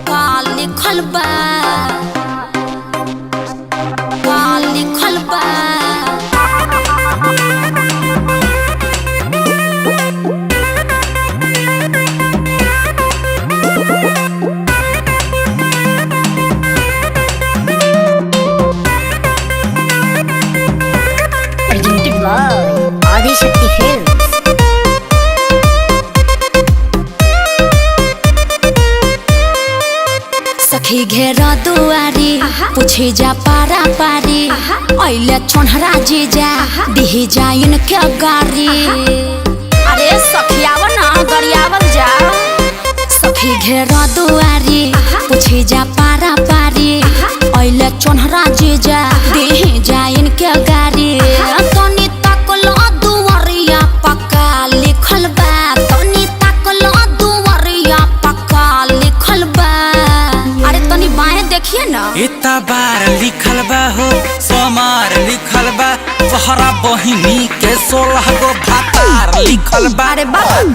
काल लिखल बा काल लिखल बा Presented by Adi Shakti Films. सखी घेरा दुआरी पूछे जा पारा पारी ऐले छोनहरा जीजा दिही जाइन के गारी। अरे सखी आव ना गरियावल जा। सखी घेरा दुआरी पूछे जा पारा पारी ऐले छोनहरा जीजा दिही जाइन के गारी। तनी तकलो दुआरिया पक्का लिखल बा तनी तकलो दुआरिया पक्का लिखल बा। अरे तनी बाएं देखिए ना। इतना बार लिखल बा हो सोमार लिखल बा तोहरा बहिनी के 16 गो भातार लिखल बा। अरे बाबा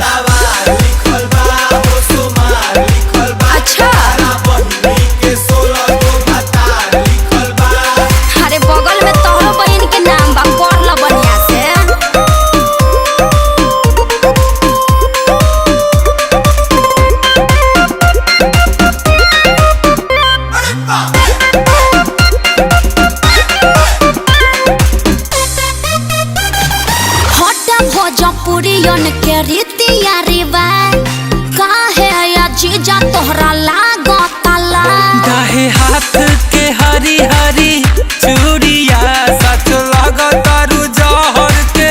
लिखल बा हो सोमार लिखल बा अच्छा बहिनी के 16 गो भातार लिखल बा। अरे बगल में तोहरो बहन के नाम बा कर ल बढ़िया से। भोजपुरियन के रीतिया रिवाज काहे या जीजा तोहरा लागतला। दाहे हाथ के हरी हरी चूड़िया सच लगतारू जहर के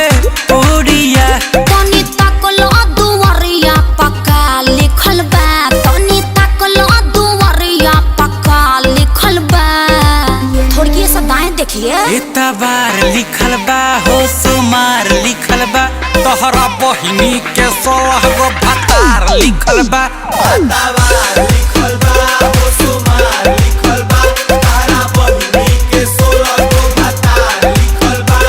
पूड़िया। तनी तकलो दुआरिया पक्का लिखल बा तनी तकलो दुआरिया पक्का लिखल बा। थोड़ी सा दाएं देखिए। इतना बार लिखल बा हो सोमार लिखल बा तोहरा बहिनी के 16 गो भातार लिखल बा। लिखल बा हो सोमार लिखल बा तोहरा बहिनी के 16 गो भातार लिखल बा।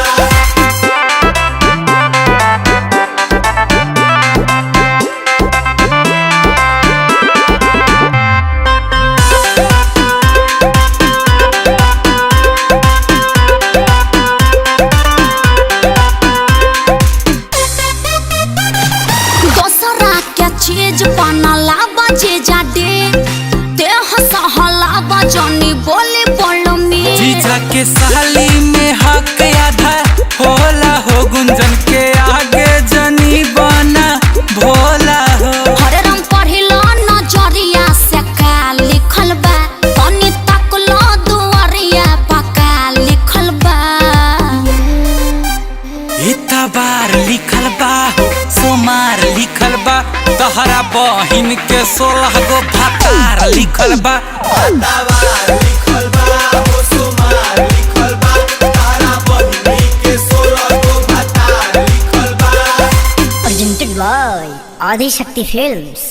दोसरा के चीज बनला बजे जाडे देह सहला बजनी बोले बोलमी। जीजा के साली में हक आधा होला हो गुंजन के आगे जनी बना भोला हो। हरे रंग पढ़िलो नजरिया से का लिखल बा तनी तकलो दुआरिया पक्का लिखल बा। इतना बार लिखल बा हो सोमार लिखल बा तोहरा बहिन के 16 गो भातार लिखल बा। लिखल बा हो सोमार लिखल बा तोहरा बहिनी के 16 गो भातार लिखल बा। Presented by Adi Shakti Films.